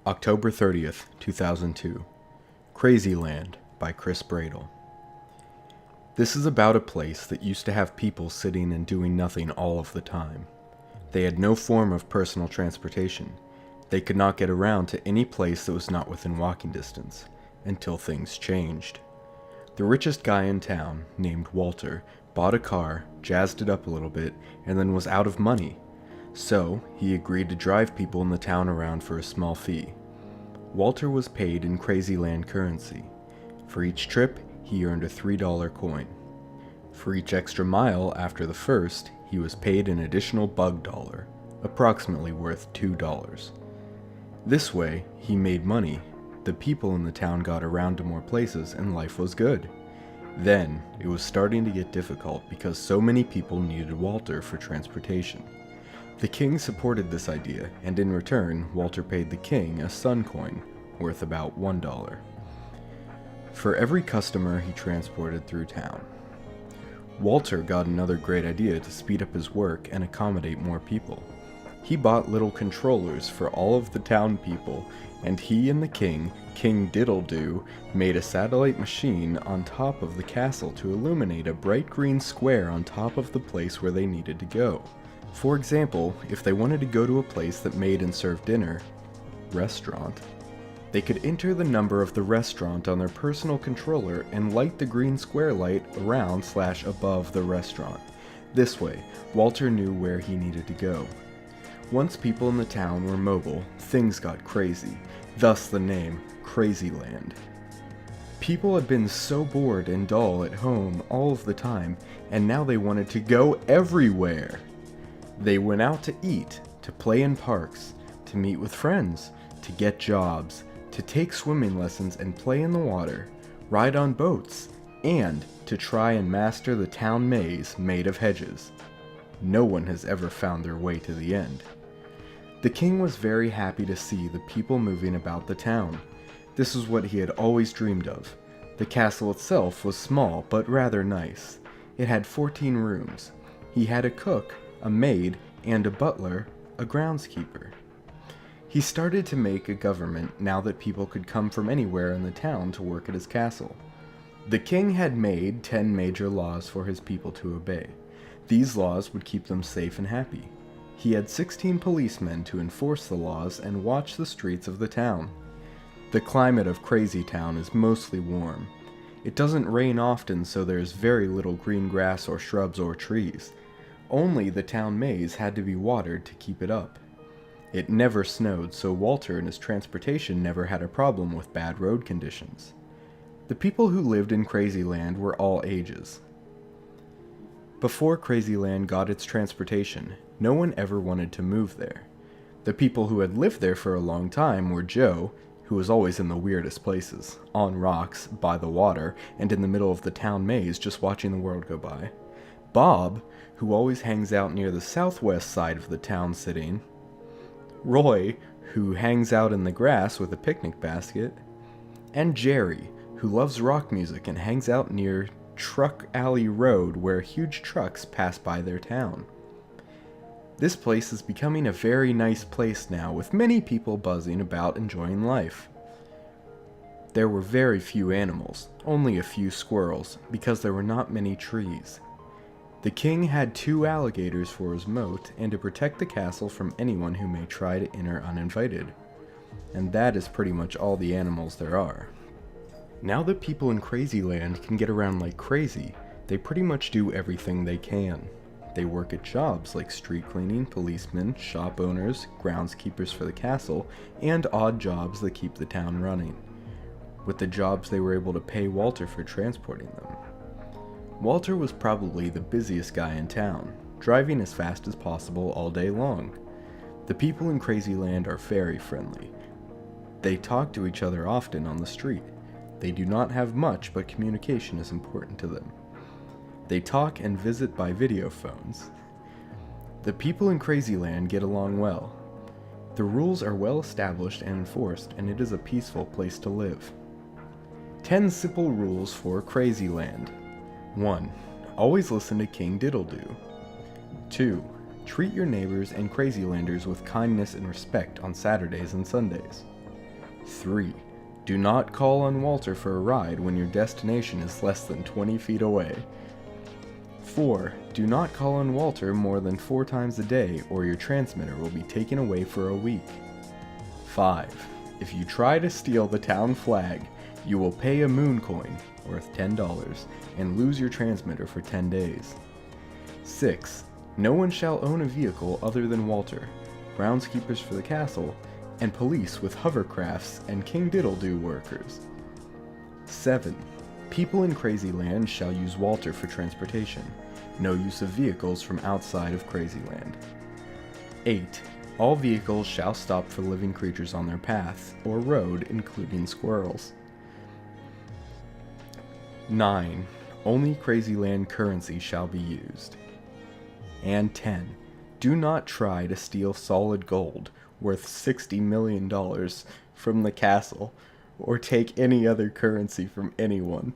October 30th, 2002. CrAzY LaNd by Chris Bradle. This is about a place that used to have people sitting and doing nothing all of the time. They had no form of personal transportation. They could not get around to any place that was not within walking distance, until things changed. The richest guy in town, named Walter, bought a car, jazzed it up a little bit, and then was out of money. So, he agreed to drive people in the town around for a small fee. Walter was paid in CrAzY LaNd currency. For each trip, he earned a $3 coin. For each extra mile after the first, he was paid an additional bug dollar, approximately worth $2. This way, he made money, the people in the town got around to more places, and life was good. Then, it was starting to get difficult because so many people needed Walter for transportation. The king supported this idea, and in return, Walter paid the king a sun coin, worth about $1. For every customer he transported through town. Walter got another great idea to speed up his work and accommodate more people. He bought little controllers for all of the town people, and he and the king, King Diddle-Doo, made a satellite machine on top of the castle to illuminate a bright green square on top of the place where they needed to go. For example, if they wanted to go to a place that made and served dinner, restaurant, they could enter the number of the restaurant on their personal controller and light the green square light around/above the restaurant. This way, Walter knew where he needed to go. Once people in the town were mobile, things got crazy, thus the name CrAzY LaNd. People had been so bored and dull at home all of the time, and now they wanted to go everywhere. They went out to eat, to play in parks, to meet with friends, to get jobs, to take swimming lessons and play in the water, ride on boats, and to try and master the town maze made of hedges. No one has ever found their way to the end. The king was very happy to see the people moving about the town. This was what he had always dreamed of. The castle itself was small but rather nice. It had 14 rooms. He had a cook, a maid, and a butler, a groundskeeper. He started to make a government now that people could come from anywhere in the town to work at his castle. The king had made 10 major laws for his people to obey. These laws would keep them safe and happy. He had 16 policemen to enforce the laws and watch the streets of the town. The climate of CrAzY Town is mostly warm. It doesn't rain often, so there's very little green grass or shrubs or trees. Only the town maze had to be watered to keep it up. It never snowed, so Walter and his transportation never had a problem with bad road conditions. The people who lived in CrAzY LaNd were all ages. Before CrAzY LaNd got its transportation, no one ever wanted to move there. The people who had lived there for a long time were Joe, who was always in the weirdest places, on rocks, by the water, and in the middle of the town maze just watching the world go by. Bob, who always hangs out near the southwest side of the town sitting. Roy, who hangs out in the grass with a picnic basket. And Jerry, who loves rock music and hangs out near Truck Alley Road where huge trucks pass by their town. This place is becoming a very nice place now, with many people buzzing about enjoying life. There were very few animals, only a few squirrels, because there were not many trees. The king had 2 alligators for his moat and to protect the castle from anyone who may try to enter uninvited. And that is pretty much all the animals there are. Now that people in CrAzY LaNd can get around like crazy, they pretty much do everything they can. They work at jobs like street cleaning, policemen, shop owners, groundskeepers for the castle, and odd jobs that keep the town running. With the jobs they were able to pay Walter for transporting them. Walter was probably the busiest guy in town, driving as fast as possible all day long. The people in CrAzY LaNd are very friendly. They talk to each other often on the street. They do not have much, but communication is important to them. They talk and visit by video phones. The people in CrAzY LaNd get along well. The rules are well established and enforced, and it is a peaceful place to live. 10 simple rules for CrAzY LaNd. 1. Always listen to King Diddle-Doo. 2. Treat your neighbors and CrAzY LaNders with kindness and respect on Saturdays and Sundays. 3. Do not call on Walter for a ride when your destination is less than 20 feet away. 4. Do not call on Walter more than 4 times a day or your transmitter will be taken away for a week. 5. If you try to steal the town flag, you will pay a moon coin, worth $10, and lose your transmitter for 10 days. 6. No one shall own a vehicle other than Walter, groundskeepers for the castle, and police with hovercrafts and King Diddle-Doo workers. 7. People in CrAzY LaNd shall use Walter for transportation. No use of vehicles from outside of CrAzY LaNd. 8. All vehicles shall stop for living creatures on their path or road, including squirrels. 9. Only CrAzY LaNd currency shall be used. And 10. Do not try to steal solid gold worth $60 million from the castle, or take any other currency from anyone.